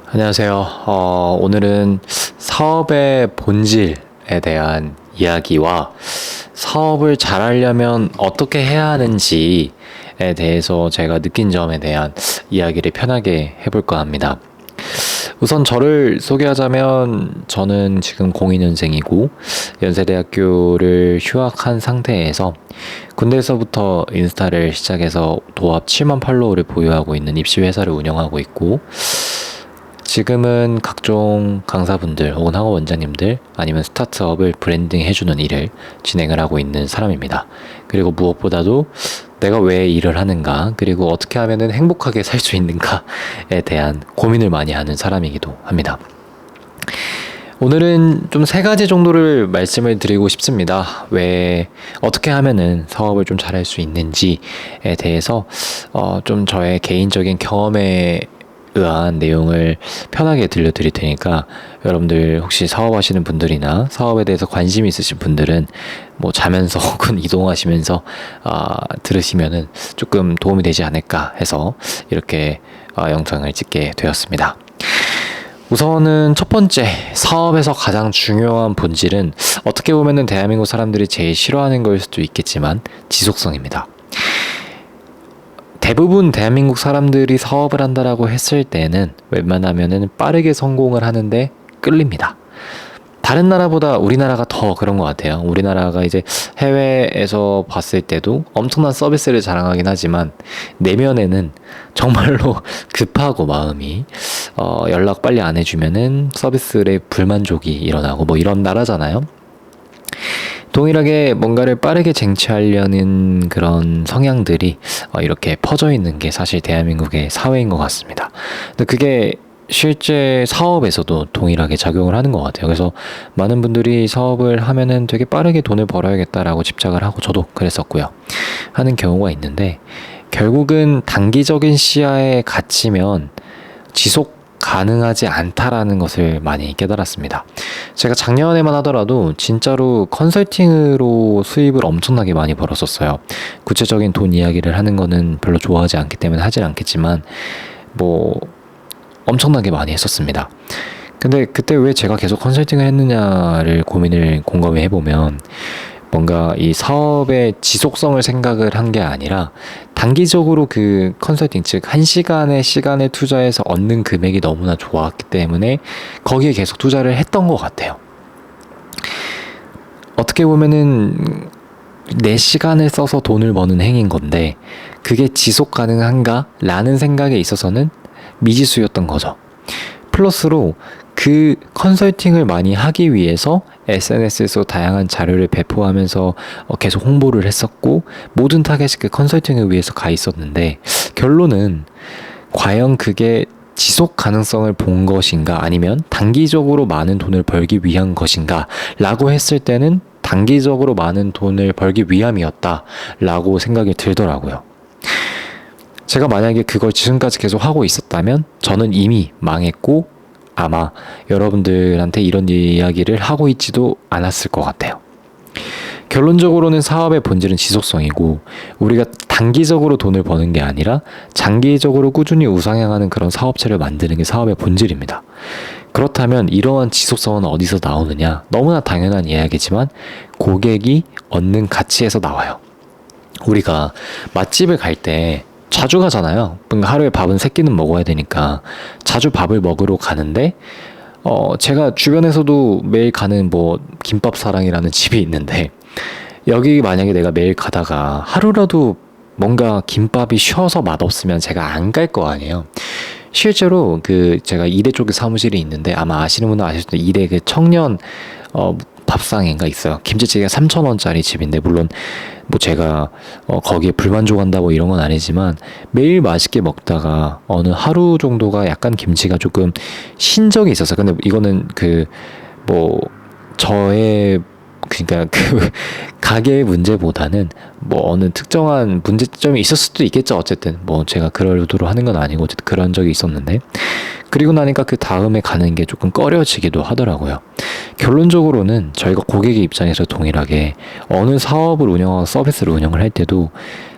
안녕하세요. 오늘은 사업의 본질에 대한 이야기와 사업을 잘하려면 어떻게 해야 하는지에 대해서 제가 느낀 점에 대한 이야기를 편하게 해볼까 합니다. 우선 저를 소개하자면 저는 지금 02년생이고 연세대학교를 휴학한 상태에서 군대에서부터 인스타를 시작해서 도합 7만 팔로워를 보유하고 있는 입시회사를 운영하고 있고, 지금은 각종 강사분들 혹은 학원 원장님들 아니면 스타트업을 브랜딩 해주는 일을 진행을 하고 있는 사람입니다. 그리고 무엇보다도 내가 왜 일을 하는가, 그리고 어떻게 하면 행복하게 살 수 있는가에 대한 고민을 많이 하는 사람이기도 합니다. 오늘은 좀 3가지 정도를 말씀을 드리고 싶습니다. 왜 어떻게 하면은 사업을 좀 잘할 수 있는지에 대해서 좀 저의 개인적인 경험에 의한 내용을 편하게 들려드릴 테니까, 여러분들 혹시 사업하시는 분들이나 사업에 대해서 관심이 있으신 분들은 뭐 자면서 혹은 이동하시면서 들으시면은 조금 도움이 되지 않을까 해서 이렇게 영상을 찍게 되었습니다. 우선은 첫 번째, 사업에서 가장 중요한 본질은 어떻게 보면은 대한민국 사람들이 제일 싫어하는 걸 수도 있겠지만 지속성입니다. 대부분 대한민국 사람들이 사업을 한다라고 했을 때는 웬만하면은 빠르게 성공을 하는데 끌립니다. 다른 나라보다 우리나라가 더 그런 것 같아요. 우리나라가 이제 해외에서 봤을 때도 엄청난 서비스를 자랑하긴 하지만 내면에는 정말로 급하고 마음이 연락 빨리 안 해주면은 서비스에 불만족이 일어나고 뭐 이런 나라잖아요. 동일하게 뭔가를 빠르게 쟁취하려는 그런 성향들이 이렇게 퍼져 있는 게 사실 대한민국의 사회인 것 같습니다. 근데 그게 실제 사업에서도 동일하게 작용을 하는 것 같아요. 그래서 많은 분들이 사업을 하면은 되게 빠르게 돈을 벌어야겠다라고 집착을 하고, 저도 그랬었고요, 하는 경우가 있는데, 결국은 단기적인 시야에 갇히면 지속 가능하지 않다라는 것을 많이 깨달았습니다. 제가 작년에만 하더라도 진짜로 컨설팅으로 수입을 엄청나게 많이 벌었었어요. 구체적인 돈 이야기를 하는 거는 별로 좋아하지 않기 때문에 하질 않겠지만 뭐 엄청나게 많이 했었습니다. 근데 그때 왜 제가 계속 컨설팅을 했느냐를 고민을 곰곰이 해보면, 뭔가 이 사업의 지속성을 생각을 한 게 아니라 단기적으로 그 컨설팅, 즉 1시간의 시간을 투자해서 얻는 금액이 너무나 좋았기 때문에 거기에 계속 투자를 했던 것 같아요. 어떻게 보면은 내 시간을 써서 돈을 버는 행위인 건데 그게 지속 가능한가? 라는 생각에 있어서는 미지수였던 거죠. 플러스로 그 컨설팅을 많이 하기 위해서 SNS에서 다양한 자료를 배포하면서 계속 홍보를 했었고, 모든 타겟이 그 컨설팅을 위해서 가 있었는데, 결론은 과연 그게 지속 가능성을 본 것인가, 아니면 단기적으로 많은 돈을 벌기 위한 것인가 라고 했을 때는 단기적으로 많은 돈을 벌기 위함이었다 라고 생각이 들더라고요. 제가 만약에 그걸 지금까지 계속 하고 있었다면 저는 이미 망했고 아마 여러분들한테 이런 이야기를 하고 있지도 않았을 것 같아요. 결론적으로는 사업의 본질은 지속성이고, 우리가 단기적으로 돈을 버는 게 아니라 장기적으로 꾸준히 우상향하는 그런 사업체를 만드는 게 사업의 본질입니다. 그렇다면 이러한 지속성은 어디서 나오느냐? 너무나 당연한 이야기지만 고객이 얻는 가치에서 나와요. 우리가 맛집을 갈 때 자주 가잖아요. 그러니까 하루에 밥은 3끼는 먹어야 되니까 자주 밥을 먹으러 가는데, 제가 주변에서도 매일 가는 뭐 김밥사랑이라는 집이 있는데, 여기 만약에 내가 매일 가다가 하루라도 뭔가 김밥이 쉬어서 맛없으면 제가 안 갈 거 아니에요. 실제로 그 제가 이대 쪽에 사무실이 있는데, 아마 아시는 분은 아실 수도, 이대 그 청년 밥상인가 있어요. 김치찌개가 3,000원짜리 집인데, 물론 뭐 제가 거기에 불만족한다고 이런 건 아니지만 매일 맛있게 먹다가 어느 하루 정도가 약간 김치가 조금 신 적이 있었어요. 근데 이거는 그 뭐 저의, 그러니까 그 가게의 문제보다는 뭐 어느 특정한 문제점이 있을 수도 있겠죠. 어쨌든 뭐 제가 그럴 의도로 하는 건 아니고 어쨌든 그런 적이 있었는데, 그리고 나니까 그 다음에 가는 게 조금 꺼려지기도 하더라고요. 결론적으로는 저희가 고객의 입장에서 동일하게 어느 사업을 운영하고 서비스를 운영을 할 때도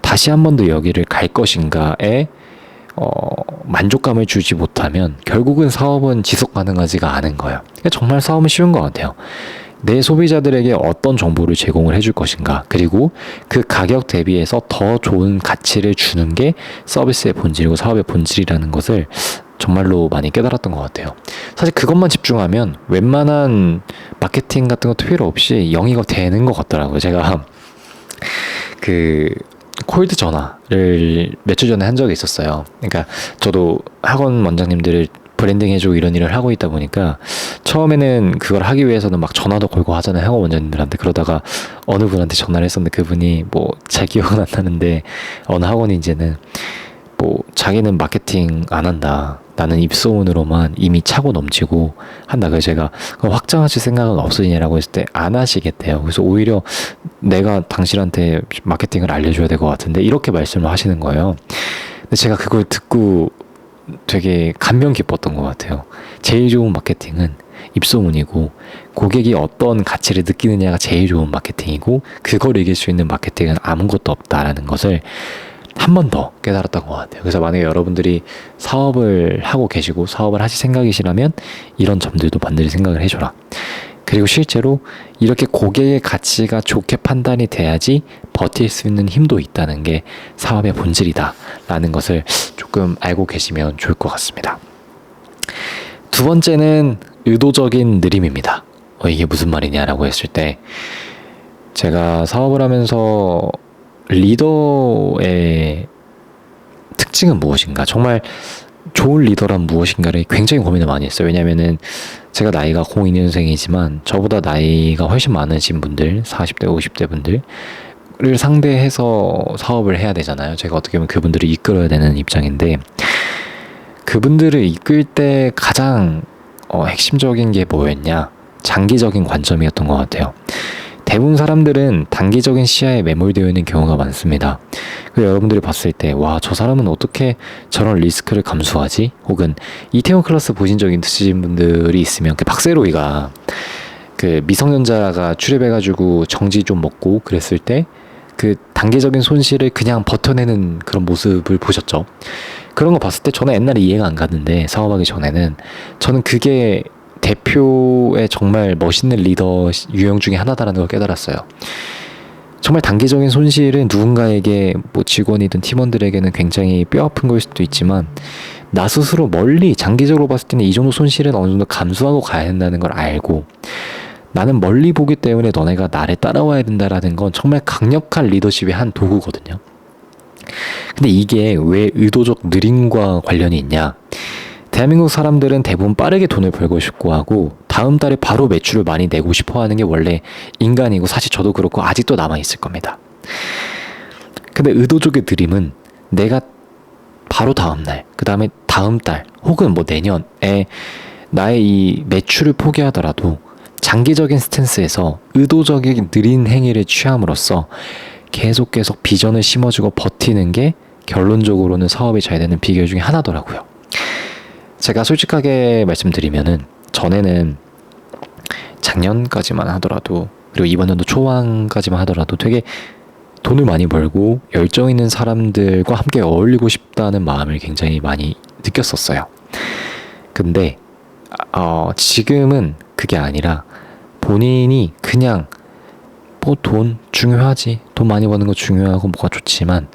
다시 한 번 더 여기를 갈 것인가에 만족감을 주지 못하면 결국은 사업은 지속 가능하지가 않은 거예요. 그러니까 정말 사업은 쉬운 것 같아요. 내 소비자들에게 어떤 정보를 제공을 해줄 것인가, 그리고 그 가격 대비해서 더 좋은 가치를 주는 게 서비스의 본질이고 사업의 본질이라는 것을 정말로 많이 깨달았던 것 같아요. 사실 그것만 집중하면 웬만한 마케팅 같은 것도 필요 없이 영위가 되는 것 같더라고요. 제가 그 콜드 전화를 며칠 전에 한 적이 있었어요. 그러니까 저도 학원 원장님들을 브랜딩 해주고 이런 일을 하고 있다 보니까 처음에는 그걸 하기 위해서는 막 전화도 걸고 하잖아요, 학원 원장님들한테. 그러다가 어느 분한테 전화를 했었는데 그분이 뭐 잘 기억은 안 나는데 어느 학원이 이제는 뭐 자기는 마케팅 안 한다, 나는 입소문으로만 이미 차고 넘치고 한다. 그래서 제가 확장하실 생각은 없으시냐라고 했을 때 안 하시겠대요. 그래서 오히려 내가 당신한테 마케팅을 알려줘야 될 것 같은데 이렇게 말씀을 하시는 거예요. 근데 제가 그걸 듣고 되게 감명 깊었던 것 같아요. 제일 좋은 마케팅은 입소문이고 고객이 어떤 가치를 느끼느냐가 제일 좋은 마케팅이고 그걸 이길 수 있는 마케팅은 아무것도 없다라는 것을 한 번 더 깨달았던 것 같아요. 그래서 만약에 여러분들이 사업을 하고 계시고 사업을 하실 생각이시라면 이런 점들도 반드시 생각을 해줘라. 그리고 실제로 이렇게 고객의 가치가 좋게 판단이 돼야지 버틸 수 있는 힘도 있다는 게 사업의 본질이다 라는 것을 조금 알고 계시면 좋을 것 같습니다. 두 번째는 의도적인 느림입니다. 이게 무슨 말이냐라고 했을 때, 제가 사업을 하면서 리더의 특징은 무엇인가, 정말 좋은 리더란 무엇인가를 굉장히 고민을 많이 했어요. 왜냐면은 제가 나이가 02년생이지만 저보다 나이가 훨씬 많으신 분들, 40대, 50대 분들을 상대해서 사업을 해야 되잖아요. 제가 어떻게 보면 그분들을 이끌어야 되는 입장인데, 그분들을 이끌 때 가장 핵심적인 게 뭐였냐? 장기적인 관점이었던 것 같아요. 대부분 사람들은 단기적인 시야에 매몰되어 있는 경우가 많습니다. 그래서 여러분들이 봤을 때, 와, 저 사람은 어떻게 저런 리스크를 감수하지? 혹은 이태원 클라스 보신 적 있으신 분들이 있으면, 그 박세로이가 그 미성년자가 출입해가지고 정지 좀 먹고 그랬을 때 그 단계적인 손실을 그냥 버텨내는 그런 모습을 보셨죠? 그런 거 봤을 때 저는 옛날에 이해가 안 갔는데, 사업하기 전에는 저는 그게 대표의 정말 멋있는 리더 유형 중에 하나다라는 걸 깨달았어요. 정말 단기적인 손실은 누군가에게, 뭐 직원이든 팀원들에게는 굉장히 뼈아픈 걸 수도 있지만, 나 스스로 멀리 장기적으로 봤을 때는 이 정도 손실은 어느 정도 감수하고 가야 된다는 걸 알고, 나는 멀리 보기 때문에 너네가 나를 따라와야 된다라는 건 정말 강력한 리더십의 한 도구거든요. 근데 이게 왜 의도적 느림과 관련이 있냐? 대한민국 사람들은 대부분 빠르게 돈을 벌고 싶고 하고 다음 달에 바로 매출을 많이 내고 싶어 하는 게 원래 인간이고, 사실 저도 그렇고 아직도 남아있을 겁니다. 근데 의도적인 느림은 내가 바로 다음 날, 그 다음에 다음 달, 혹은 뭐 내년에 나의 이 매출을 포기하더라도 장기적인 스탠스에서 의도적인 느린 행위를 취함으로써 계속 비전을 심어주고 버티는 게 결론적으로는 사업이 잘 되는 비결 중에 하나더라고요. 제가 솔직하게 말씀드리면은, 전에는 작년까지만 하더라도, 그리고 이번 연도 초반까지만 하더라도 되게 돈을 많이 벌고 열정 있는 사람들과 함께 어울리고 싶다는 마음을 굉장히 많이 느꼈었어요. 근데 지금은 그게 아니라 본인이 그냥 뭐 돈 중요하지, 돈 많이 버는 거 중요하고 뭐가 좋지만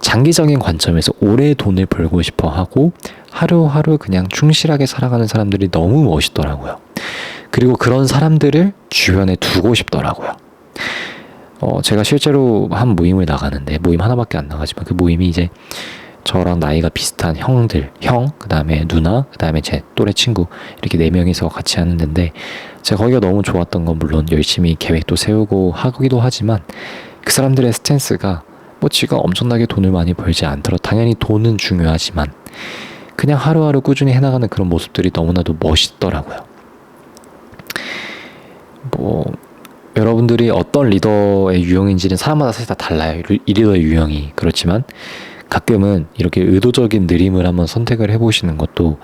장기적인 관점에서 오래 돈을 벌고 싶어 하고 하루하루 그냥 충실하게 살아가는 사람들이 너무 멋있더라고요. 그리고 그런 사람들을 주변에 두고 싶더라고요. 제가 실제로 한 모임을 나가는데, 모임 하나밖에 안 나가지만 그 모임이 이제 저랑 나이가 비슷한 형들, 그 다음에 누나, 그 다음에 제 또래 친구, 이렇게 4명이서 같이 하는 데인데, 제가 거기가 너무 좋았던 건 물론 열심히 계획도 세우고 하기도 하지만, 그 사람들의 스탠스가 뭐 지가 엄청나게 돈을 많이 벌지 않더라도 당연히 돈은 중요하지만 그냥 하루하루 꾸준히 해나가는 그런 모습들이 너무나도 멋있더라고요. 뭐 여러분들이 어떤 리더의 유형인지는 사람마다 사실 다 달라요. 이 리더의 유형이. 그렇지만 가끔은 이렇게 의도적인 느림을 한번 선택을 해보시는 것도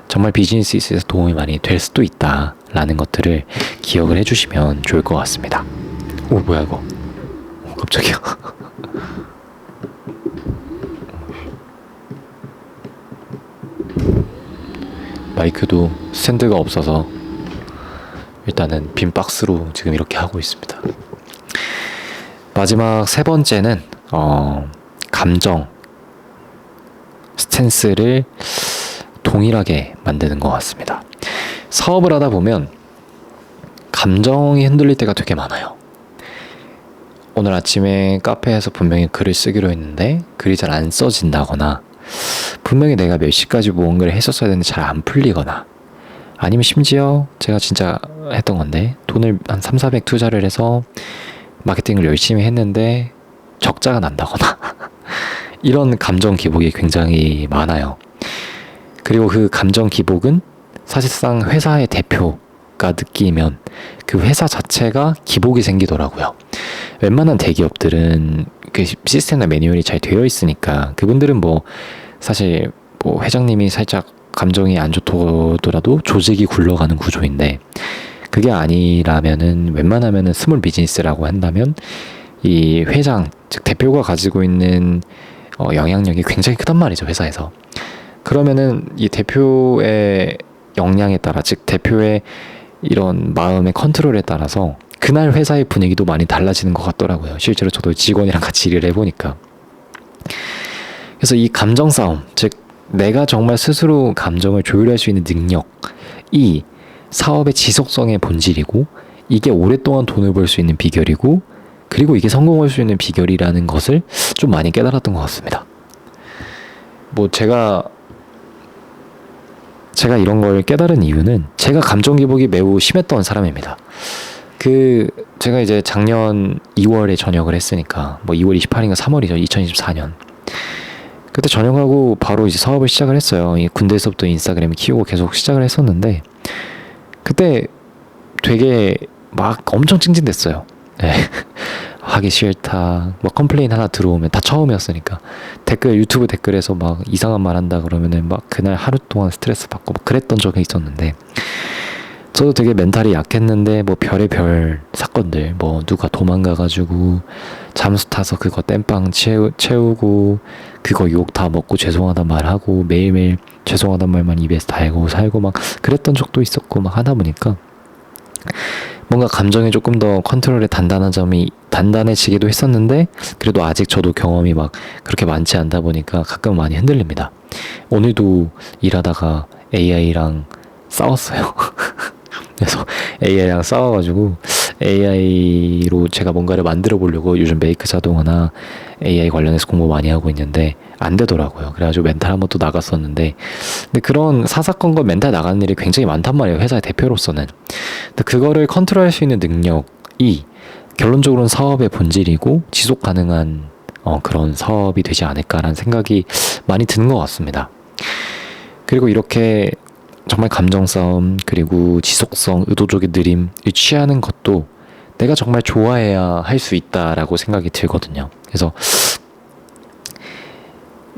정말 비즈니스에 있어서 도움이 많이 될 수도 있다라는 것들을 기억을 해주시면 좋을 것 같습니다. 오, 뭐야 이거. 깜짝이야. 마이크도 스탠드가 없어서 일단은 빈 박스로 지금 이렇게 하고 있습니다. 마지막 세 번째는 감정 스탠스를 동일하게 만드는 것 같습니다. 사업을 하다 보면 감정이 흔들릴 때가 되게 많아요. 오늘 아침에 카페에서 분명히 글을 쓰기로 했는데 글이 잘 안 써진다거나, 분명히 내가 몇 시까지 무언가를 했었어야 되는데 잘 안 풀리거나, 아니면 심지어 제가 진짜 했던 건데 돈을 한 3,400 투자를 해서 마케팅을 열심히 했는데 적자가 난다거나 이런 감정 기복이 굉장히 많아요. 그리고 그 감정 기복은 사실상 회사의 대표가 느끼면 그 회사 자체가 기복이 생기더라고요. 웬만한 대기업들은 그 시스템이나 매뉴얼이 잘 되어 있으니까 그분들은 뭐 사실 뭐 회장님이 살짝 감정이 안 좋더라도 조직이 굴러가는 구조인데, 그게 아니라면은 웬만하면은 스몰 비즈니스라고 한다면 이 회장, 즉 대표가 가지고 있는 영향력이 굉장히 크단 말이죠, 회사에서. 그러면은 이 대표의 역량에 따라, 즉 대표의 이런 마음의 컨트롤에 따라서 그날 회사의 분위기도 많이 달라지는 것 같더라고요. 실제로 저도 직원이랑 같이 일을 해보니까. 그래서 이 감정 싸움, 즉 내가 정말 스스로 감정을 조율할 수 있는 능력이 사업의 지속성의 본질이고, 이게 오랫동안 돈을 벌 수 있는 비결이고, 그리고 이게 성공할 수 있는 비결이라는 것을 좀 많이 깨달았던 것 같습니다. 뭐 제가 이런 걸 깨달은 이유는 제가 감정 기복이 매우 심했던 사람입니다. 제가 이제 작년 2월에 전역을 했으니까, 뭐 2월 28일인가 3월이죠. 2024년. 그때 전역하고 바로 이제 사업을 시작을 했어요. 이 군대에서부터 인스타그램을 키우고 계속 시작을 했었는데, 그때 되게 막 엄청 찡찡댔어요. 네. 하기 싫다. 막 컴플레인 하나 들어오면, 다 처음이었으니까 유튜브 댓글에서 막 이상한 말 한다 그러면은 막 그날 하루 동안 스트레스 받고 막 그랬던 적이 있었는데, 저도 되게 멘탈이 약했는데 뭐 별의별 사건들, 뭐 누가 도망가가지고 잠수 타서 그거 땜빵 채우고 그거 욕 다 먹고 죄송하단 말하고 매일매일 죄송하단 말만 입에서 달고 살고 막 그랬던 적도 있었고, 막 하다 보니까 뭔가 감정이 조금 더 컨트롤에 단단해지기도 했었는데, 그래도 아직 저도 경험이 막 그렇게 많지 않다 보니까 가끔 많이 흔들립니다. 오늘도 일하다가 AI랑 싸웠어요. 그래서 AI랑 싸워가지고 AI로 제가 뭔가를 만들어 보려고 요즘 메이크 자동화나 AI 관련해서 공부 많이 하고 있는데 안 되더라고요. 그래가지고 멘탈 한번 또 나갔었는데, 근데 그런 사사건건 멘탈 나가는 일이 굉장히 많단 말이에요, 회사의 대표로서는. 근데 그거를 컨트롤할 수 있는 능력이 결론적으로는 사업의 본질이고 지속 가능한 그런 사업이 되지 않을까라는 생각이 많이 드는 것 같습니다. 그리고 이렇게 정말 감정 싸움, 그리고 지속성, 의도적인 느림을 취하는 것도 내가 정말 좋아해야 할 수 있다라고 생각이 들거든요. 그래서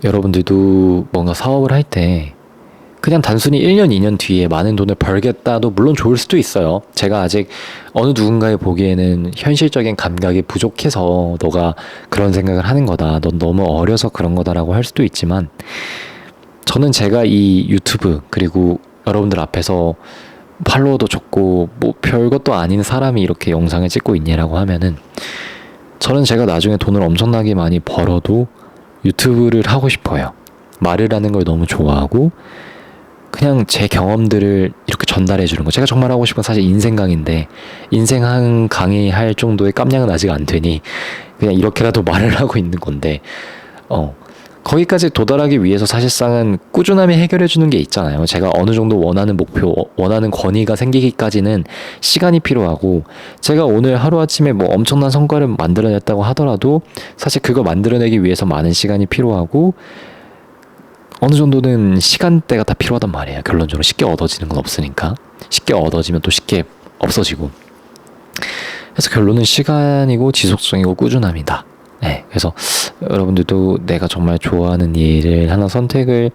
여러분들도 뭔가 사업을 할 때 그냥 단순히 1년, 2년 뒤에 많은 돈을 벌겠다도 물론 좋을 수도 있어요. 제가 아직 어느 누군가에 보기에는 현실적인 감각이 부족해서 너가 그런 생각을 하는 거다, 넌 너무 어려서 그런 거다라고 할 수도 있지만, 저는 제가 이 유튜브, 그리고 여러분들 앞에서 팔로워도 적고 뭐 별것도 아닌 사람이 이렇게 영상을 찍고 있냐라고 하면은, 저는 제가 나중에 돈을 엄청나게 많이 벌어도 유튜브를 하고 싶어요. 말을 하는 걸 너무 좋아하고 그냥 제 경험들을 이렇게 전달해 주는 거, 제가 정말 하고 싶은 사실 인생 강의인데 인생 한 강의 할 정도의 깜냥은 아직 안 되니 그냥 이렇게라도 말을 하고 있는 건데, 거기까지 도달하기 위해서 사실상은 꾸준함이 해결해 주는 게 있잖아요. 제가 어느 정도 원하는 목표, 원하는 권위가 생기기까지는 시간이 필요하고, 제가 오늘 하루아침에 뭐 엄청난 성과를 만들어냈다고 하더라도 사실 그걸 만들어내기 위해서 많은 시간이 필요하고 어느 정도는 시간대가 다 필요하단 말이에요. 결론적으로 쉽게 얻어지는 건 없으니까. 쉽게 얻어지면 또 쉽게 없어지고. 그래서 결론은 시간이고 지속성이고 꾸준함이다. 네, 그래서 여러분들도 내가 정말 좋아하는 일을 하나 선택을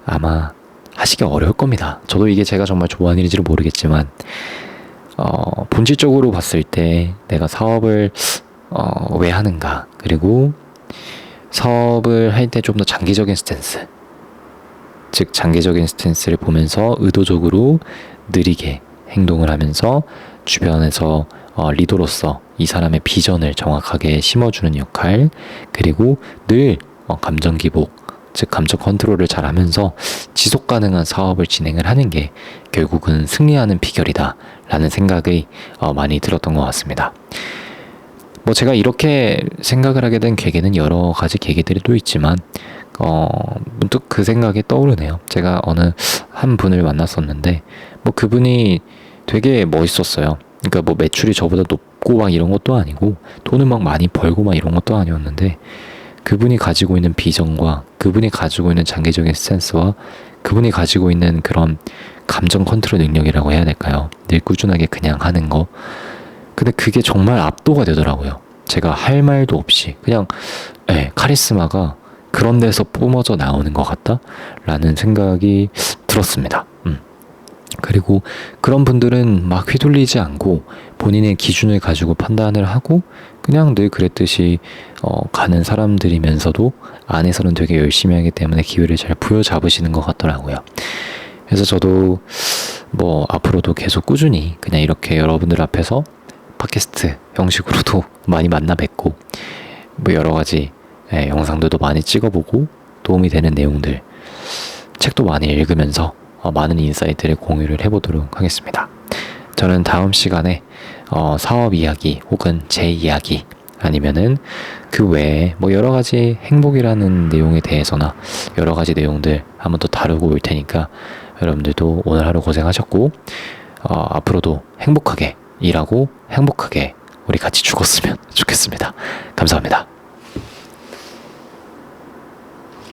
아마 하시기 어려울 겁니다. 저도 이게 제가 정말 좋아하는 일인지를 모르겠지만, 본질적으로 봤을 때 내가 사업을 왜 하는가, 그리고 사업을 할 때 좀 더 장기적인 스탠스, 즉 장기적인 스탠스를 보면서 의도적으로 느리게 행동을 하면서 주변에서 리더로서 이 사람의 비전을 정확하게 심어주는 역할, 그리고 늘 감정 기복, 즉 감정 컨트롤을 잘 하면서 지속 가능한 사업을 진행을 하는 게 결국은 승리하는 비결이다 라는 생각이 많이 들었던 것 같습니다. 뭐 제가 이렇게 생각을 하게 된 계기는 여러 가지 계기들이 또 있지만 문득 그 생각이 떠오르네요. 제가 어느 한 분을 만났었는데 뭐 그분이 되게 멋있었어요. 그러니까 뭐 매출이 저보다 높고 막 이런 것도 아니고 돈을 막 많이 벌고 막 이런 것도 아니었는데, 그분이 가지고 있는 비전과 그분이 가지고 있는 장기적인 스탠스와 그분이 가지고 있는 그런 감정 컨트롤 능력이라고 해야 될까요? 늘 꾸준하게 그냥 하는 거. 근데 그게 정말 압도가 되더라고요. 제가 할 말도 없이 그냥 카리스마가 그런 데서 뿜어져 나오는 것 같다? 라는 생각이 들었습니다. 그리고 그런 분들은 막 휘둘리지 않고 본인의 기준을 가지고 판단을 하고 그냥 늘 그랬듯이 가는 사람들이면서도 안에서는 되게 열심히 하기 때문에 기회를 잘 부여잡으시는 것 같더라고요. 그래서 저도 뭐 앞으로도 계속 꾸준히 그냥 이렇게 여러분들 앞에서 팟캐스트 형식으로도 많이 만나 뵙고 뭐 여러 가지 영상들도 많이 찍어보고 도움이 되는 내용들, 책도 많이 읽으면서 많은 인사이트를 공유를 해보도록 하겠습니다. 저는 다음 시간에 사업 이야기 혹은 제 이야기 아니면은 그 외에 뭐 여러 가지 행복이라는 내용에 대해서나 여러 가지 내용들 한번 더 다루고 올 테니까 여러분들도 오늘 하루 고생하셨고 앞으로도 행복하게 일하고 행복하게 우리 같이 죽었으면 좋겠습니다. 감사합니다.